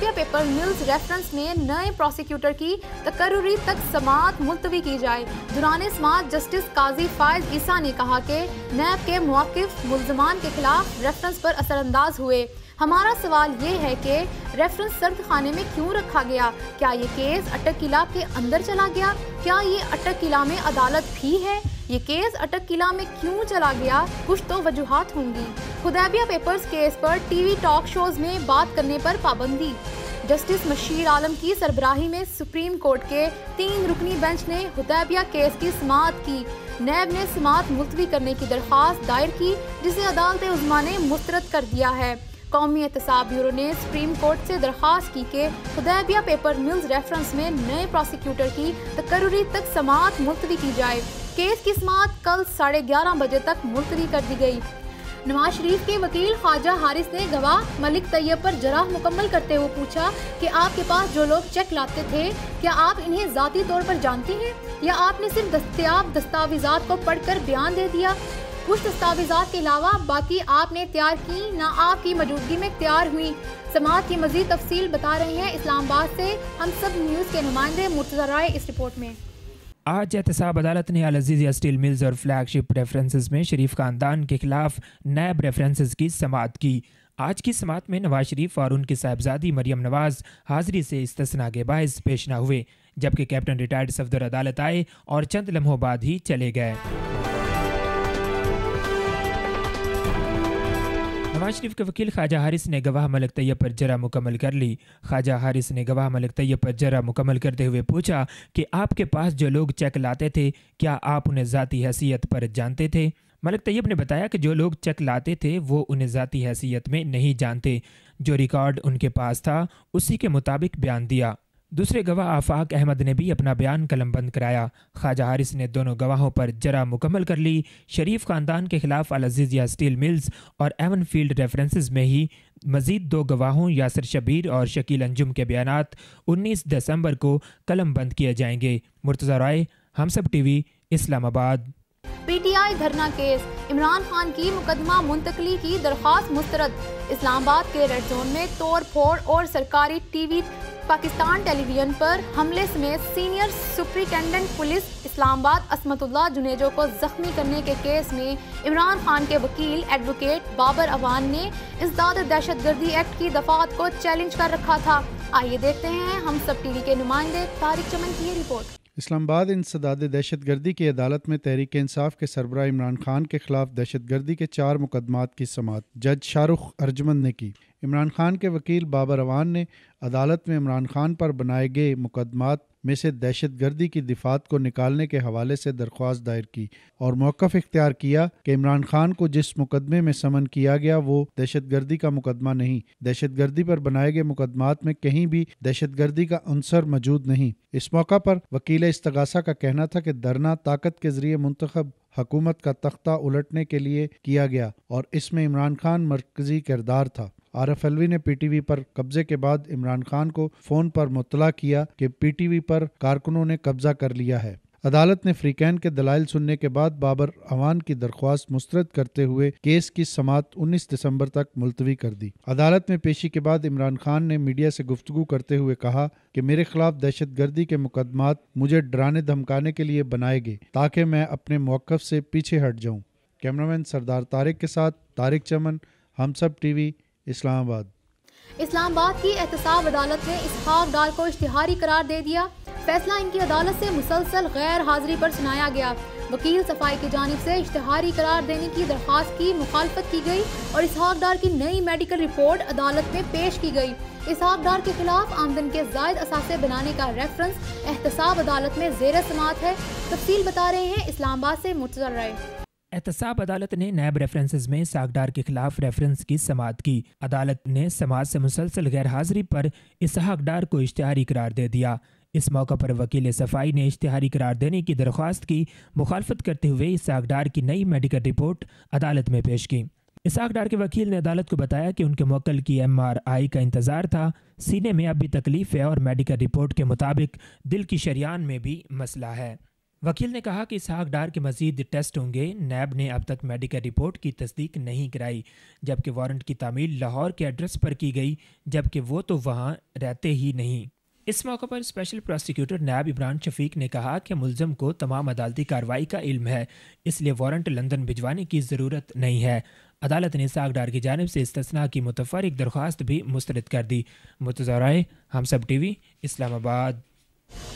خدیبیہ paper mills reference میں نئے prosecutor کی تقرری تک سماعت ملتوی کی جائے۔ دوران سماعت جسٹس قاضی فائز عیسیٰ نے کہا کہ نیب کے موقف ملزمان کے خلاف ریفرنس پر اثر انداز ہوئے۔ ہمارا سوال یہ ہے کہ ریفرنس سرد خانے میں کیوں رکھا گیا؟ کیا یہ کیس اٹک قلعہ کے اندر چلا گیا؟ کیا یہ اٹک قلعہ میں عدالت بھی ہے؟ یہ کیس اٹک قلعہ میں کیوں چلا گیا؟ کچھ تو وجوہات ہوں گی۔ خدیبیہ پیپرز کیس پر ٹی وی ٹاک شوز میں بات کرنے پر پابندی۔ جسٹس مشیر عالم کی سربراہی میں سپریم کورٹ کے 3 رکنی بینچ نے خدیبیہ کیس کی سماعت کی۔ نیب نے سماعت ملتوی کرنے کی درخواست دائر کی، جسے عدالت عظمیٰ نے مسترد کر دیا ہے۔ قومی احتساب بیورو نے سپریم کورٹ سے درخواست کی کہ خدیبیہ پیپر ملز ریفرنس میں نئے پروسیکیوٹر کی تقرری تک سماعت ملتوی کی جائے۔ کیس کی سماعت کل 11:30 بجے تک ملتوی کر دی گئی۔ نواز شریف کے وکیل خواجہ حارث نے گواہ ملک طیب پر جرح مکمل کرتے ہوئے پوچھا کہ آپ کے پاس جو لوگ چیک لاتے تھے، کیا آپ انہیں ذاتی طور پر جانتے ہیں یا آپ نے صرف دستیاب دستاویزات کو پڑھ کر بیان دے دیا؟ کچھ دستاویزات کے علاوہ باقی آپ نے تیار کی، نہ آپ کی موجودگی میں تیار ہوئی۔ سماعت کی مزید تفصیل بتا رہے ہیں اسلام آباد سے ہم سب نیوز کے نمائندے مرتضی رائے اس رپورٹ میں۔ آج احتساب عدالت نے العزیزیہ اسٹیل ملز اور فلیگ شپ ریفرنسز میں شریف خاندان کے خلاف نیب ریفرنسز کی سماعت کی۔ آج کی سماعت میں نواز شریف اور ان کی صاحبزادی مریم نواز حاضری سے استثناء کے باعث پیش نہ ہوئے، جبکہ کیپٹن ریٹائرڈ صفدر عدالت آئے اور چند لمحوں بعد ہی چلے گئے۔ نواز شریف کے وکیل خواجہ حارث نے گواہ ملک طیب پر جرح مکمل کر لی۔ خواجہ حارث نے گواہ ملک طیب پر جرح مکمل کرتے ہوئے پوچھا کہ آپ کے پاس جو لوگ چیک لاتے تھے، کیا آپ انہیں ذاتی حیثیت پر جانتے تھے؟ ملک طیب نے بتایا کہ جو لوگ چیک لاتے تھے وہ انہیں ذاتی حیثیت میں نہیں جانتے، جو ریکارڈ ان کے پاس تھا اسی کے مطابق بیان دیا۔ دوسرے گواہ آفاق احمد نے بھی اپنا بیان قلم بند کرایا۔ خواجہ حارث نے دونوں گواہوں پر جرح مکمل کر لی۔ شریف خاندان کے خلاف العزیزیہ اسٹیل ملز اور ایون فیلڈ ریفرنسز میں ہی مزید 2 گواہوں یاسر شبیر اور شکیل انجم کے بیانات 19 دسمبر کو قلم بند کیے جائیں گے۔ مرتضی رائے، ہم سب ٹی وی، اسلام آباد۔ P T I dharna case, Imran Khan کی مقدمہ منتقلی کی درخواست مسترد۔ اسلام آباد کے ریڈ زون میں توڑ پھوڑ اور سرکاری ٹی وی پاکستان ٹیلی ویژن پر حملے سمیت سینئر سپرنٹینڈنٹ پولیس اسلام آباد عصمت اللہ جنیجو کو زخمی کرنے کے کیس میں عمران خان کے وکیل ایڈوکیٹ بابر اعوان نے انسداد دہشت گردی ایکٹ کی دفعات کو چیلنج کر رکھا تھا۔ آئیے دیکھتے ہیں ہم سب ٹی وی کے نمائندے طارق چمن کی یہ رپورٹ۔ اسلام آباد انسداد دہشت گردی کی عدالت میں تحریک انصاف کے سربراہ عمران خان کے خلاف دہشت گردی کے 4 مقدمات کی سماعت جج شاہ رخ ارجمند نے کی۔ عمران خان کے وکیل بابر اعوان نے عدالت میں عمران خان پر بنائے گئے مقدمات میں سے دہشت گردی کی دفعات کو نکالنے کے حوالے سے درخواست دائر کی اور موقف اختیار کیا کہ عمران خان کو جس مقدمے میں سمن کیا گیا وہ دہشت گردی کا مقدمہ نہیں۔ دہشت گردی پر بنائے گئے مقدمات میں کہیں بھی دہشت گردی کا عنصر موجود نہیں۔ اس موقع پر وکیل استغاثہ کا کہنا تھا کہ دھرنا طاقت کے ذریعے منتخب حکومت کا تختہ الٹنے کے لیے کیا گیا اور اس میں عمران خان مرکزی کردار تھا۔ عارف علوی نے پی ٹی وی پر قبضے کے بعد عمران خان کو فون پر مطلع کیا کہ پی ٹی وی پر کارکنوں نے قبضہ کر لیا ہے۔ عدالت نے فریقین کے دلائل سننے کے بعد بابر اعوان کی درخواست مسترد کرتے ہوئے کیس کی سماعت 19 دسمبر تک ملتوی کر دی۔ عدالت میں پیشی کے بعد عمران خان نے میڈیا سے گفتگو کرتے ہوئے کہا کہ میرے خلاف دہشت گردی کے مقدمات مجھے ڈرانے دھمکانے کے لیے بنائے گئے تاکہ میں اپنے موقف سے پیچھے ہٹ جاؤں۔ کیمرامین سردار طارق کے ساتھ طارق چمن، ہم سب ٹی وی، اسلام آباد۔ اسلام آباد کی احتساب عدالت نے اسحاق ڈار کو اشتہاری قرار دے دیا۔ فیصلہ ان کی عدالت سے مسلسل غیر حاضری پر سنایا گیا۔ وکیل صفائی کی جانب سے اشتہاری قرار دینے کی درخواست کی مخالفت کی گئی اور اسحاق ڈار کی نئی میڈیکل رپورٹ عدالت میں پیش کی گئی۔ اسحاق ڈار کے خلاف آمدن کے زائد اثاثے بنانے کا ریفرنس احتساب عدالت میں زیر سماعت ہے۔ تفصیل بتا رہے ہیں اسلام آباد سے مرتضی رائے۔ احتساب عدالت نے نیب ریفرنسز میں اسحاق ڈار کے خلاف ریفرنس کی سماعت کی۔ عدالت نے سماعت سے مسلسل غیر حاضری پر اسحاق ڈار کو اشتہاری قرار دے دیا۔ اس موقع پر وکیل صفائی نے اشتہاری قرار دینے کی درخواست کی مخالفت کرتے ہوئے اسحاق ڈار کی نئی میڈیکل رپورٹ عدالت میں پیش کی۔ اسحاق ڈار کے وکیل نے عدالت کو بتایا کہ ان کے موکل کی MRI کا انتظار تھا، سینے میں اب بھی تکلیف ہے اور میڈیکل رپورٹ کے مطابق دل کی شریان میں بھی مسئلہ ہے۔ وکیل نے کہا کہ اسحاق ڈار کے مزید ٹیسٹ ہوں گے۔ نیب نے اب تک میڈیکل رپورٹ کی تصدیق نہیں کرائی، جبکہ وارنٹ کی تعمیل لاہور کے ایڈریس پر کی گئی، جبکہ وہ تو وہاں رہتے ہی نہیں۔ اس موقع پر اسپیشل پراسیکیوٹر نیب عمران شفیق نے کہا کہ ملزم کو تمام عدالتی کارروائی کا علم ہے، اس لیے وارنٹ لندن بھجوانے کی ضرورت نہیں ہے۔ عدالت نے اسحاق ڈار کی جانب سے استثناء کی متفرق درخواست بھی مسترد کر دی۔ مرتضی رائے، ہم سب ٹی وی، اسلام آباد۔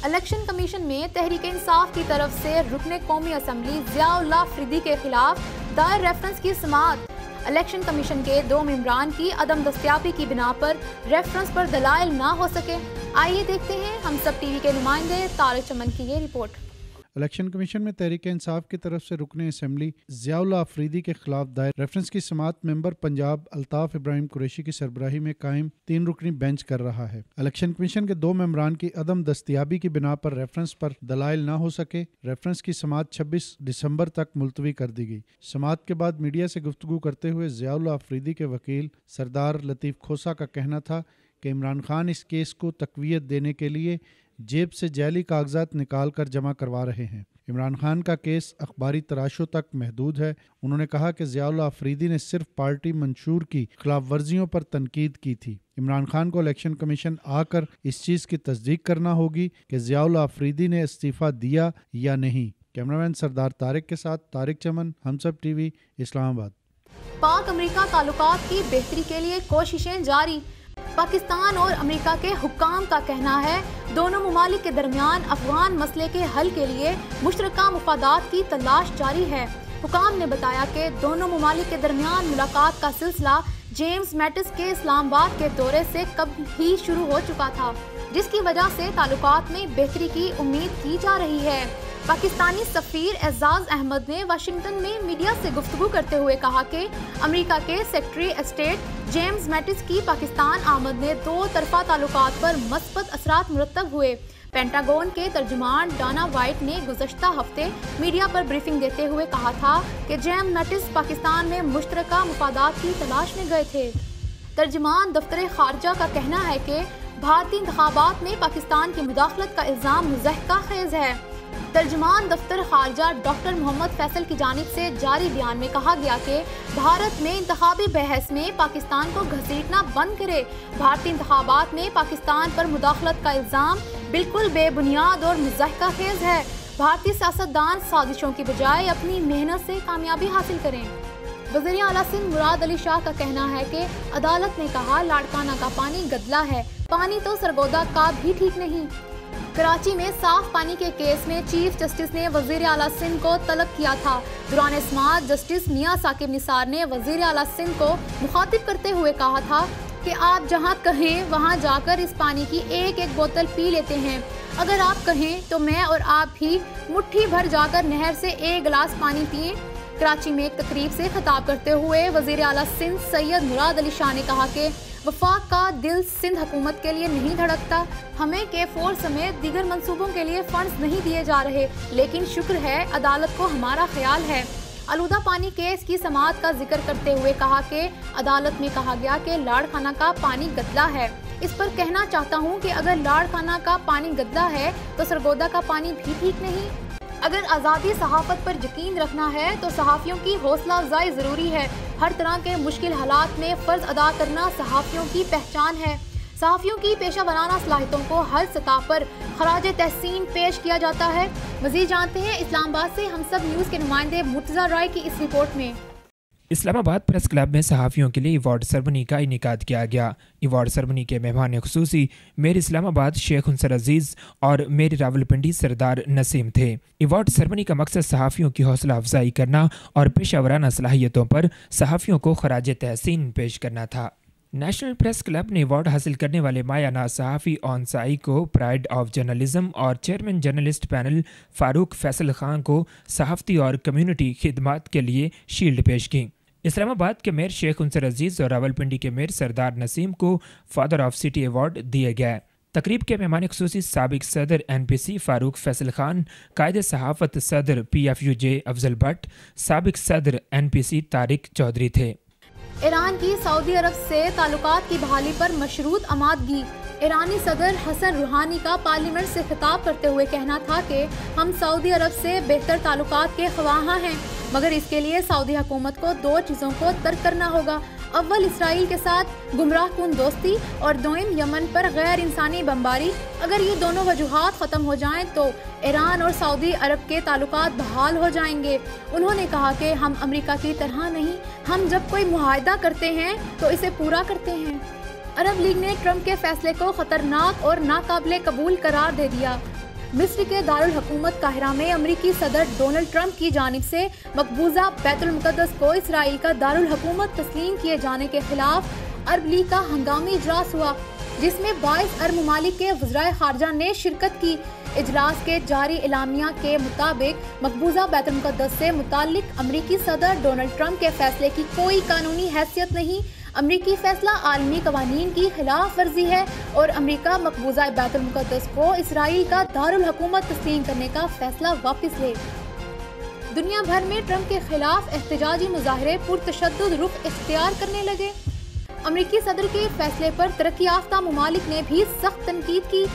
الیکشن کمیشن میں تحریک انصاف کی طرف سے رکن قومی اسمبلی ضیاء اللہ افریدی کے خلاف دائر ریفرنس کی سماعت۔ الیکشن کمیشن کے 2 ممبران کی عدم دستیابی کی بنا پر ریفرنس پر دلائل نہ ہو سکے۔ آئیے دیکھتے ہیں ہم سب ٹی وی کے نمائندے طارق چمن کی یہ رپورٹ۔ الیکشن کمیشن میں تحریک انصاف کی طرف سے رکن اسمبلی ضیاء اللہ افریدی کے خلاف دائر ریفرنس کی سماعت ممبر پنجاب الطاف ابراہیم قریشی کی سربراہی میں قائم 3 رکنی بینچ کر رہا ہے۔ الیکشن کمیشن کے 2 ممبران کی عدم دستیابی کی بنا پر ریفرنس پر دلائل نہ ہو سکے۔ ریفرنس کی سماعت 26 دسمبر تک ملتوی کر دی گئی۔ سماعت کے بعد میڈیا سے گفتگو کرتے ہوئے ضیاء اللہ افریدی کے وکیل سردار لطیف کھوسا کا کہنا تھا کہ عمران خان اس کیس کو تقویت دینے کے لیے جیب سے جعلی کاغذات نکال کر جمع کروا رہے ہیں۔ عمران خان کا کیس اخباری تراشوں تک محدود ہے۔ انہوں نے کہا کہ ضیاء اللہ افریدی نے صرف پارٹی منشور کی خلاف ورزیوں پر تنقید کی تھی۔ عمران خان کو الیکشن کمیشن آ کر اس چیز کی تصدیق کرنا ہوگی کہ ضیاء اللہ افریدی نے استعفیٰ دیا یا نہیں۔ کیمرامین سردار طارق کے ساتھ طارق چمن، ہم سب ٹی وی، اسلام آباد۔ پاک امریکہ تعلقات کی بہتری کے لیے کوششیں جاری۔ پاکستان اور امریکہ کے حکام کا کہنا ہے دونوں ممالک کے درمیان افغان مسئلے کے حل کے لیے مشترکہ مفادات کی تلاش جاری ہے۔ حکام نے بتایا کہ دونوں ممالک کے درمیان ملاقات کا سلسلہ جیمز میٹس کے اسلام آباد کے دورے سے کب ہی شروع ہو چکا تھا، جس کی وجہ سے تعلقات میں بہتری کی امید کی جا رہی ہے۔ پاکستانی سفیر اعزاز احمد نے واشنگٹن میں میڈیا سے گفتگو کرتے ہوئے کہا کہ امریکہ کے سیکرٹری اسٹیٹ جیمز میٹس کی پاکستان آمد نے 2 طرفہ تعلقات پر مثبت اثرات مرتب ہوئے۔ پینٹاگون کے ترجمان ڈانا وائٹ نے گزشتہ ہفتے میڈیا پر بریفنگ دیتے ہوئے کہا تھا کہ جیمز میٹس پاکستان میں مشترکہ مفادات کی تلاش میں گئے تھے۔ ترجمان دفتر خارجہ کا کہنا ہے کہ بھارتی انتخابات میں پاکستان کی مداخلت کا الزام مضحکہ خیز ہے۔ ترجمان دفتر خارجہ ڈاکٹر محمد فیصل کی جانب سے جاری بیان میں کہا گیا کہ بھارت میں انتخابی بحث میں پاکستان کو گھسیٹنا بند کرے۔ بھارتی انتخابات میں پاکستان پر مداخلت کا الزام بالکل بے بنیاد اور مضحکہ خیز ہے۔ بھارتی سیاستدان سازشوں کی بجائے اپنی محنت سے کامیابی حاصل کریں۔ وزیر اعلیٰ سندھ مراد علی شاہ کا کہنا ہے کہ عدالت نے کہا لاڑکانہ کا پانی گدلا ہے، پانی تو سرگودا کا بھی ٹھیک نہیں۔ کراچی میں صاف پانی کے کیس میں چیف جسٹس نے وزیر اعلیٰ سندھ کو طلب کیا تھا۔ دوران سماعت جسٹس میاں ثاقب نثار نے وزیر اعلیٰ سندھ کو مخاطب کرتے ہوئے کہا تھا کہ آپ جہاں کہیں وہاں جا کر اس پانی کی ایک بوتل پی لیتے ہیں، اگر آپ کہیں تو میں اور آپ بھی مٹھی بھر جا کر نہر سے 1 گلاس پانی پئیں۔ کراچی میں ایک تقریب سے خطاب کرتے ہوئے وزیر اعلیٰ سندھ سید مراد علی شاہ نے کہا کہ وفاق کا دل سندھ حکومت کے لیے نہیں دھڑکتا، ہمیں K4 سمیت دیگر منصوبوں کے لیے فنڈز نہیں دیے جا رہے، لیکن شکر ہے عدالت کو ہمارا خیال ہے۔ آلودہ پانی کیس کی سماعت کا ذکر کرتے ہوئے کہا کہ عدالت میں کہا گیا کہ لاڑکانہ کا پانی گدلا ہے۔ اس پر کہنا چاہتا ہوں کہ اگر لاڑکانہ کا پانی گدلا ہے تو سرگودا کا پانی بھی ٹھیک نہیں۔ اگر آزادی صحافت پر یقین رکھنا ہے تو صحافیوں کی حوصلہ افزائی ضروری ہے۔ ہر طرح کے مشکل حالات میں فرض ادا کرنا صحافیوں کی پہچان ہے۔ صحافیوں کی پیشہ ورانہ صلاحیتوں کو ہر سطح پر خراج تحسین پیش کیا جاتا ہے۔ مزید جانتے ہیں اسلام آباد سے ہم سب نیوز کے نمائندے مرتضی رائے کی اس رپورٹ میں۔ اسلام آباد پریس کلب میں صحافیوں کے لیے ایوارڈ سرمنی کا انعقاد کیا گیا۔ ایوارڈ سرمنی کے مہمان خصوصی میرے اسلام آباد شیخ عنصر عزیز اور میرے راولپنڈی سردار نسیم تھے۔ ایوارڈ سرمنی کا مقصد صحافیوں کی حوصلہ افزائی کرنا اور پیشہ ورانہ صلاحیتوں پر صحافیوں کو خراج تحسین پیش کرنا تھا۔ نیشنل پریس کلب نے ایوارڈ حاصل کرنے والے مایہ ناز صحافی اون سائی کو پرائڈ آف جرنلزم اور چیئرمین جرنلسٹ پینل فاروق فیصل خان کو صحافتی اور کمیونٹی خدمات کے لیے شیلڈ پیش کی۔ اسلام آباد کے میئر شیخ عنصر عزیز اور راولپنڈی کے میئر سردار نسیم کو فادر آف سٹی ایوارڈ دیا گیا۔ تقریب کے مہمان خصوصی سابق صدر NPC فاروق فیصل خان، قائد صحافت صدر PFUJ افضل بٹ، سابق صدر NPC طارق چودھری تھے۔ ایران کی سعودی عرب سے تعلقات کی بحالی پر مشروط آمادگی۔ ایرانی صدر حسن روحانی کا پارلیمنٹ سے خطاب کرتے ہوئے کہنا تھا کہ ہم سعودی عرب سے بہتر تعلقات کے خواہاں ہیں، مگر اس کے لیے سعودی حکومت کو 2 چیزوں کو ترک کرنا ہوگا: اول اسرائیل کے ساتھ گمراہ کن دوستی، اور دوم یمن پر غیر انسانی بمباری۔ اگر یہ دونوں وجوہات ختم ہو جائیں تو ایران اور سعودی عرب کے تعلقات بحال ہو جائیں گے۔ انہوں نے کہا کہ ہم امریکہ کی طرح نہیں، ہم جب کوئی معاہدہ کرتے ہیں تو اسے پورا کرتے ہیں۔ عرب لیگ نے ٹرمپ کے فیصلے کو خطرناک اور ناقابل قبول قرار دے دیا۔ مصر کے دارالحکومت قاہرہ میں امریکی صدر ڈونلڈ ٹرمپ کی جانب سے مقبوضہ بیت المقدس کو اسرائیل کا دارالحکومت تسلیم کیے جانے کے خلاف عرب لیگ کا ہنگامی اجلاس ہوا، جس میں 22 عرب ممالک کے وزرائے خارجہ نے شرکت کی۔ اجلاس کے جاری اعلامیہ کے مطابق مقبوضہ بیت المقدس سے متعلق امریکی صدر ڈونلڈ ٹرمپ کے فیصلے کی کوئی قانونی حیثیت نہیں۔ امریکی فیصلہ عالمی قوانین کی خلاف ورزی ہے اور امریکہ مقبوضہ بیت المقدس کو اسرائیل کا دارالحکومت تسلیم کرنے کا فیصلہ واپس لے۔ دنیا بھر میں ٹرمپ کے خلاف احتجاجی مظاہرے پرتشدد رخ اختیار کرنے لگے۔ امریکی صدر کے فیصلے پر ترقی یافتہ ممالک نے بھی سخت تنقید کی۔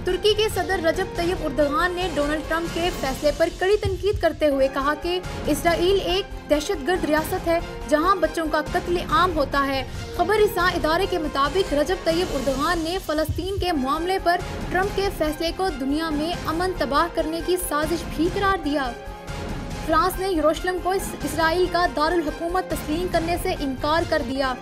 ترکی کے صدر رجب طیب اردوغان نے ڈونلڈ ٹرمپ کے فیصلے پر کڑی تنقید کرتے ہوئے کہا کہ اسرائیل ایک دہشت گرد ریاست ہے جہاں بچوں کا قتل عام ہوتا ہے۔ خبر رساں ادارے کے مطابق رجب طیب اردوغان نے فلسطین کے معاملے پر ٹرمپ کے فیصلے کو دنیا میں امن تباہ کرنے کی سازش بھی قرار دیا۔ فرانس نے یروشلم کو اسرائیل کا دارالحکومت تسلیم کرنے سے انکار کر دیا۔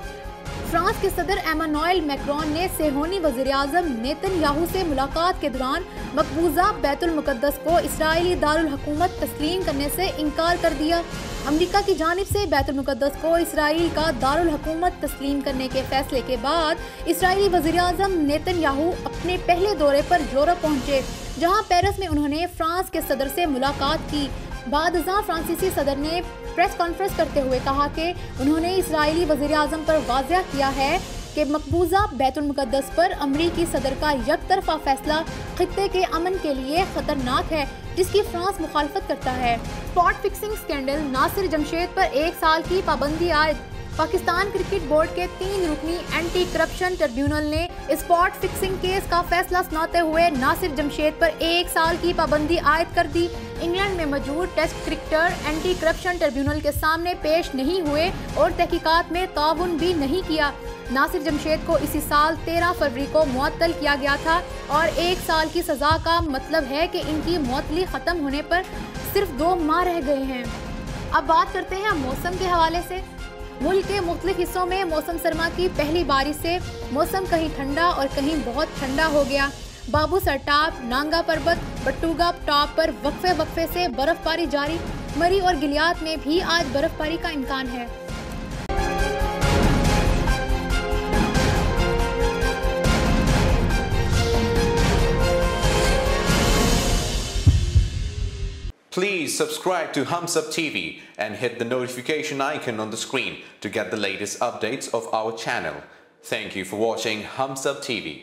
فرانس کے صدر ایمانوئل میکرون نے صہیونی وزیر اعظم نیتن یاہو سے ملاقات کے دوران مقبوضہ بیت المقدس کو اسرائیلی دارالحکومت تسلیم کرنے سے انکار کر دیا۔ امریکہ کی جانب سے بیت المقدس کو اسرائیل کا دارالحکومت تسلیم کرنے کے فیصلے کے بعد اسرائیلی وزیر اعظم نیتن یاہو اپنے پہلے دورے پر یورپ پہنچے، جہاں پیرس میں انہوں نے فرانس کے صدر سے ملاقات کی۔ بعد ازاں فرانسیسی صدر نے پریس کانفرنس کرتے ہوئے کہا کہ انہوں نے اسرائیلی وزیر اعظم پر واضح کیا ہے کہ مقبوضہ بیت المقدس پر امریکی صدر کا یک طرفہ فیصلہ خطے کے امن کے لیے خطرناک ہے، جس کی فرانس مخالفت کرتا ہے۔ Spot fixing scandal, Nasir Jamshed پر 1 سال کی پابندی عائد۔ پاکستان کرکٹ بورڈ کے 3 رکنی اینٹی کرپشن ٹریبیونل نے اسپاٹ فکسنگ کیس کا فیصلہ سناتے ہوئے ناصر جمشید پر 1 سال کی پابندی عائد کر دی۔ انگلینڈ میں موجود test cricketer anti corruption tribunal کے سامنے پیش نہیں ہوئے اور تحقیقات میں تعاون بھی نہیں کیا۔ ناصر جمشید کو اسی سال 13 فروری کو معطل کیا گیا تھا اور 1 سال کی سزا کا مطلب ہے کہ ان کی معطلی ختم ہونے پر صرف 2 ماہ رہ گئے ہیں۔ اب بات کرتے ہیں موسم کے حوالے سے۔ ملک کے مختلف حصوں میں موسم سرما کی پہلی بارش سے موسم کہیں ٹھنڈا اور کہیں بہت ٹھنڈا ہو گیا۔ بابو سر ٹاپ، نانگا پربت، بٹوگا ٹاپ پر وقفے سے برف باری جاری۔ مری اور گلیات میں بھی آج برف باری کا امکان ہے۔ Please subscribe to Hums Up TV and hit the notification icon on the screen to get the latest updates of our channel. Thank you for watching Hums Up TV.